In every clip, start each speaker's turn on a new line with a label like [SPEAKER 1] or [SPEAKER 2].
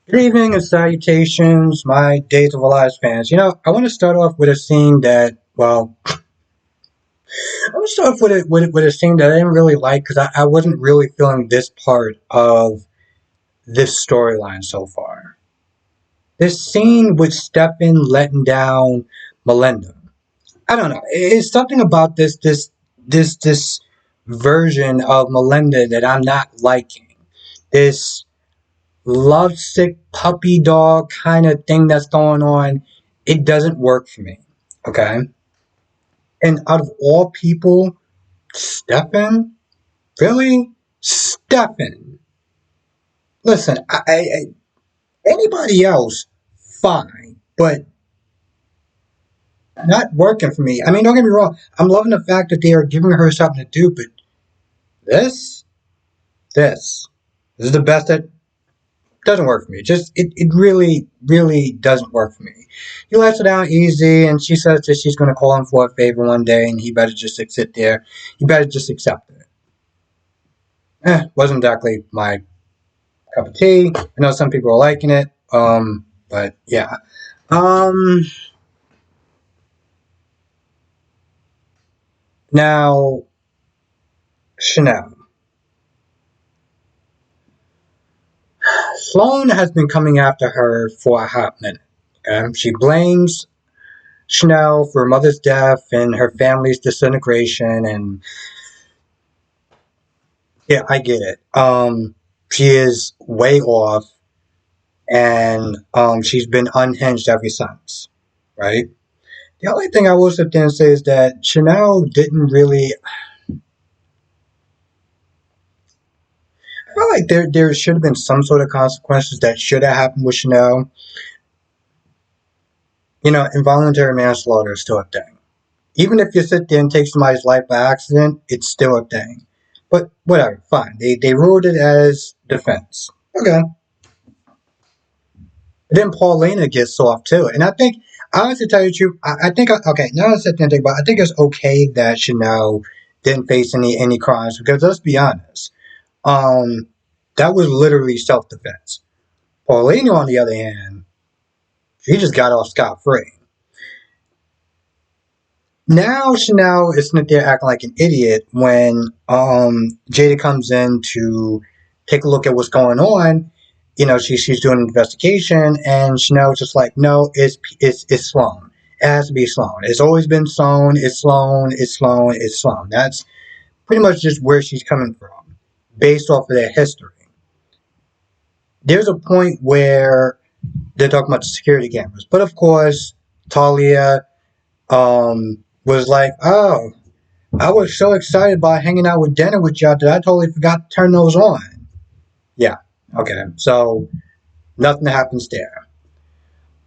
[SPEAKER 1] Good evening and salutations, my Days of Our Lives fans. I want to start off with a scene that, well, I want to start off with a scene that I didn't really like because I wasn't really feeling this part of this storyline so far. This scene with Stefan letting down Melinda. I don't know. It's something about this version of Melinda that I'm not liking. This lovesick puppy dog kind of thing that's going on, it doesn't work for me. Okay. And out of all people, Stefan? Really? Stefan. Listen, anybody else, fine, but not working for me. I mean, don't get me wrong. I'm loving the fact that they are giving her something to do, but this, this, this is the best that doesn't work for me. It really, really doesn't work for me. He lets her down easy, and she says that she's going to call him for a favor one day, and he better just sit there. He better just accept it. Wasn't exactly my cup of tea. I know some people are liking it, but yeah. Um, Now Chanel. Sloane has been coming after her for a hot minute. She blames Chanel for her mother's death and her family's disintegration, and yeah, I get it. She is way off, and she's been unhinged ever since, right? The only thing I will sit there and say is that Chanel didn't really. I feel like there should have been some sort of consequences that should have happened with Chanel. Involuntary manslaughter is still a thing. Even if you sit there and take somebody's life by accident, it's still a thing. But whatever, fine. They ruled it as defense. Okay. Then Paulina gets soft too. And I think, honestly, to tell you the truth, I think, okay, now I sit there and think about it, I think it's okay that Chanel didn't face any crimes because let's be honest, um, that was literally self defense. Paulina, on the other hand, she just got off scot free. Now Chanel is sitting there acting like an idiot when Jada comes in to take a look at what's going on. She's doing an investigation, and Chanel's just like, no, it's Sloan. It has to be Sloan. It's always been Sloan. It's Sloan. It's Sloan. It's Sloan. That's pretty much just where she's coming from, based off of their history. There's a point where they're talking about the security cameras, but of course, Talia was like, oh, I was so excited about hanging out with dinner with y'all that I totally forgot to turn those on. Yeah, okay. So nothing happens there.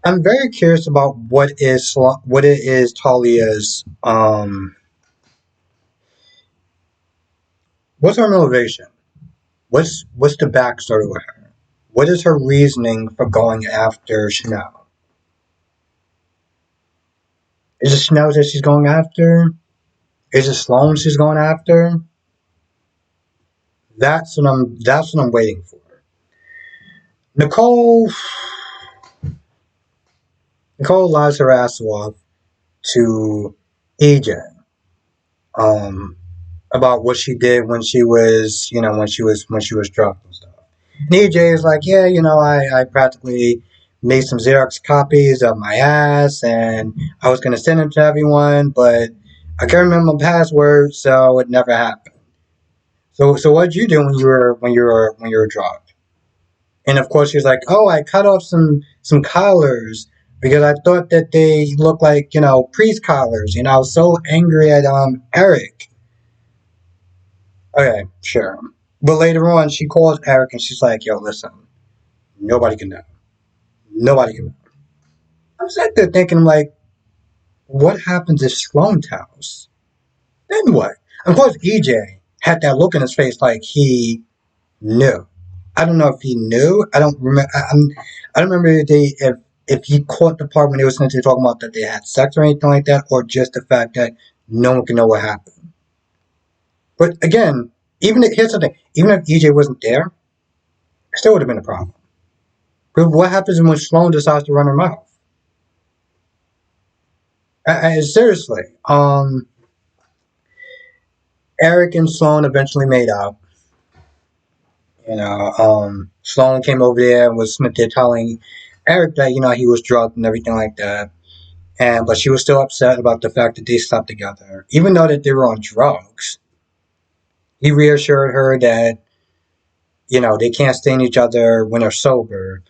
[SPEAKER 1] I'm very curious about what it is Talia's what's her motivation? What's the backstory with her? What is her reasoning for going after Chanel? Is it Chanel that she's going after? Is it Sloan she's going after? That's what I'm waiting for. Nicole Nicole lies her ass off to EJ um, about what she did when she was, when she was drunk and stuff. And EJ is like, yeah, I practically made some Xerox copies of my ass, and I was gonna send them to everyone, but I can't remember my password, so it never happened. So what did you do when you were drunk? And of course, she's like, "Oh, I cut off some collars because I thought that they looked like priest collars." I was so angry at Eric. Okay, sure. But later on, she calls Eric and she's like, "Yo, listen, nobody can know. Nobody can know." I'm sitting there thinking, I'm like, what happens if Sloan tells? Then what? Of course, EJ had that look in his face like he knew. I don't know if he knew. I don't remember. I don't remember if he caught the part when they were essentially talking about that they had sex or anything like that, or just the fact that no one can know what happened. But again, here's the thing: even if EJ wasn't there, it still would have been a problem. But what happens when Sloane decides to run her mouth? Seriously, Eric and Sloane eventually made out. Sloane came over there and was Smith there telling Eric that he was drugged and everything like that. And but she was still upset about the fact that they slept together, even though that they were on drugs. He reassured her that they can't stain each other when they're sober.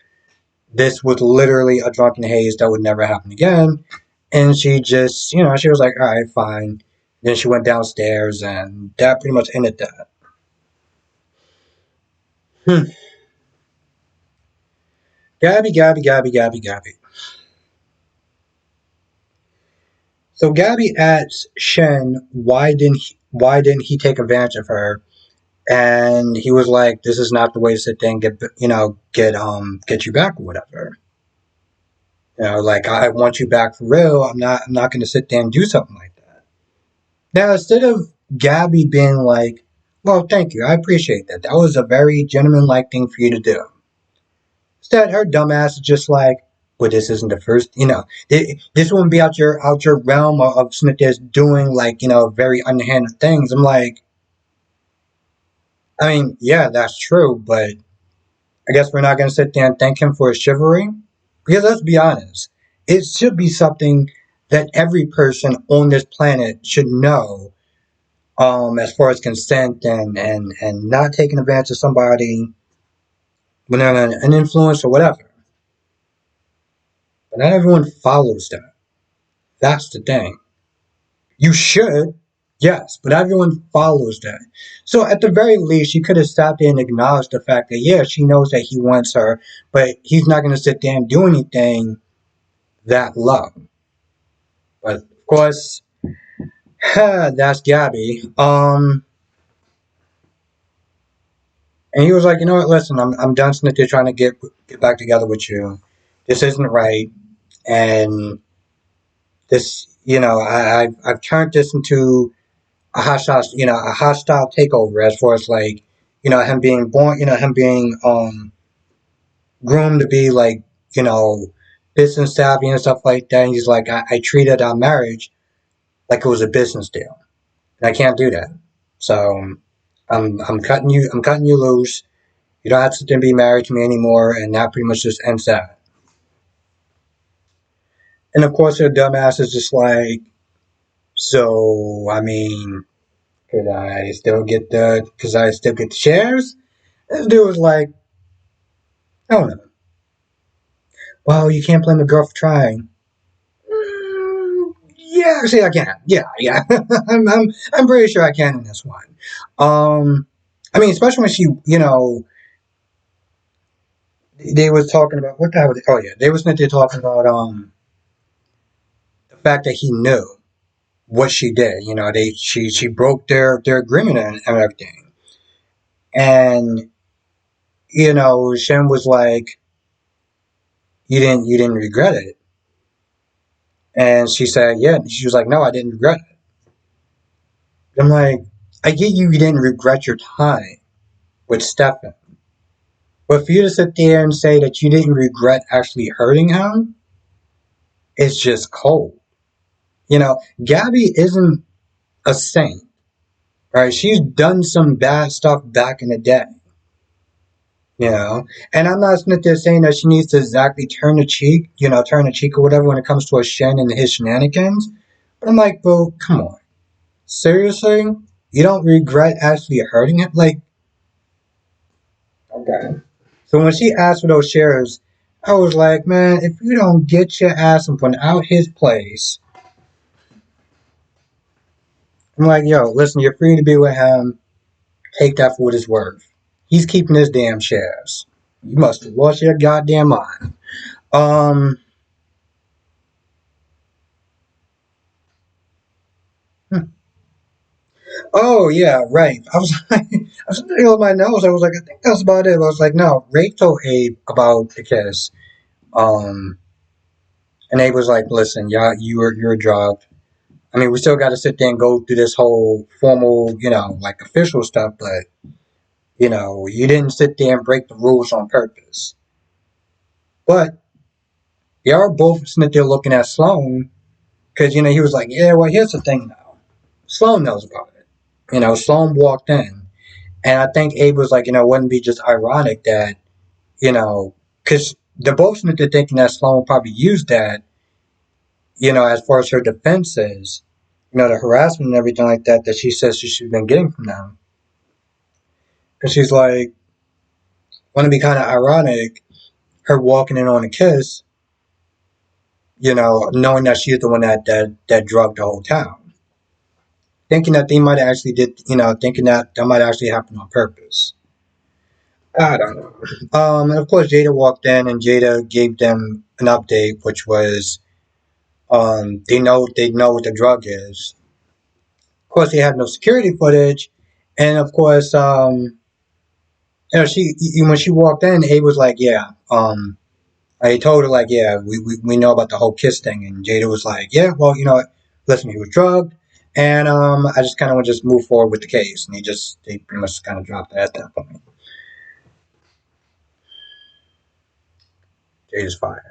[SPEAKER 1] This was literally a drunken haze that would never happen again. And she just, she was like, all right, fine. Then she went downstairs, and that pretty much ended that. Hmm. Gabby, Gabby, Gabby, Gabby, Gabby. So Gabby asks Shen why didn't he take advantage of her, and he was like, "This is not the way to sit there and get you back or whatever. Like I want you back for real. I'm not going to sit there and do something like that." Now instead of Gabby being like, "Well, thank you, I appreciate that. That was a very gentleman like thing for you to do." Instead, her dumbass is just like, "Well, this isn't the first. This wouldn't be out your realm of Smith is doing like very underhanded things." I'm like, I mean, yeah, that's true, but I guess we're not going to sit there and thank him for his chivalry. Because let's be honest, it should be something that every person on this planet should know, as far as consent and not taking advantage of somebody when they're an influence or whatever. But not everyone follows that. That's the thing. You should, yes, but everyone follows that. So at the very least, you could have stopped there and acknowledged the fact that, yeah, she knows that he wants her, but he's not going to sit there and do anything that low. But of course, that's Gabby. And he was like, you know what? Listen, I'm done sitting there trying to get back together with you. This isn't right, and this, I've turned this into a hostile takeover as far as like, him being born, him being groomed to be like, you know, business savvy and stuff like that. And he's like, I treated our marriage like it was a business deal, and I can't do that. So I'm cutting you loose. You don't have to be married to me anymore, and that pretty much just ends that. And of course, her dumbass is just like, so I mean, could I still get the? Because I still get the shares? This dude was like, I don't know. Well, you can't blame a girl for trying. Yeah, actually, I can. Yeah. I'm pretty sure I can in this one. I mean, especially when she, they was talking about what the hell? Oh yeah, they was talking about the fact that he knew what she did. She broke their agreement and everything, and Shem was like, you didn't regret it, and she said, yeah. She was like, no, I didn't regret it. I'm like, I get you didn't regret your time with Stefan. But for you to sit there and say that you didn't regret actually hurting him, it's just cold. Gabby isn't a saint, right? She's done some bad stuff back in the day, you know? And I'm not sitting there saying that she needs to exactly turn the cheek or whatever when it comes to a Shen and his shenanigans. But I'm like, bro, come on. Seriously? You don't regret actually hurting him? Like, okay. So when she asked for those shares, I was like, man, if you don't get your ass and put out his place, I'm like, yo, listen, you're free to be with him. Take that for what it's worth. He's keeping his damn shares. You must have lost your goddamn mind. Um. hmm. Oh yeah, right. I was like, I was thinking on my nose. I was like, I think that's about it. I was like, no. Rafe told Abe about the kiss. Um. And Abe was like, listen, yeah, you're drugged. I mean, we still got to sit there and go through this whole formal, like official stuff, but you didn't sit there and break the rules on purpose. But they are both sitting there looking at Sloan because, he was like, yeah, well, here's the thing now. Sloan knows about it. Sloan walked in. And I think Abe was like, wouldn't it be just ironic that, because they're both sitting there thinking that Sloan probably used that, as far as her defense is, the harassment and everything like that she says she's been getting from them. And she's like, wouldn't it be kind of ironic, her walking in on a kiss, knowing that she's the one that drugged the whole town. Thinking that they might actually thinking that might actually happen on purpose. I don't know. And of course, Jada walked in and Jada gave them an update, which was, they know what the drug is. Of course, they have no security footage, and of course, she when she walked in, Abe was like, yeah, I told her like, yeah, we know about the whole kiss thing, and Jada was like, yeah, well, listen, he was drugged, and I just kind of want to just move forward with the case, and they pretty much kind of dropped it at that point. Jada's fire.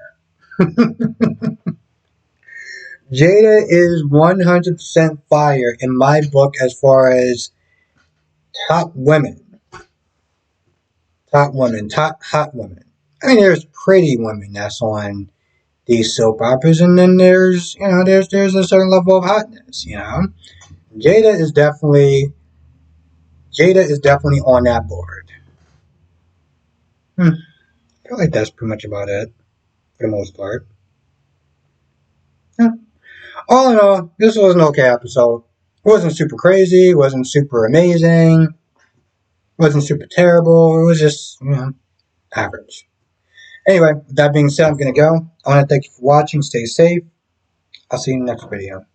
[SPEAKER 1] Jada is 100% fire in my book as far as top women, top hot women. I mean, there's pretty women that's on these soap operas, and then there's a certain level of hotness. Jada is definitely Jada is definitely on that board. I feel like that's pretty much about it for the most part. Yeah. All in all, this was an okay episode. It wasn't super crazy. It wasn't super amazing. It wasn't super terrible. It was just average. Anyway, with that being said, I'm gonna go. I want to thank you for watching. Stay safe. I'll see you in the next video.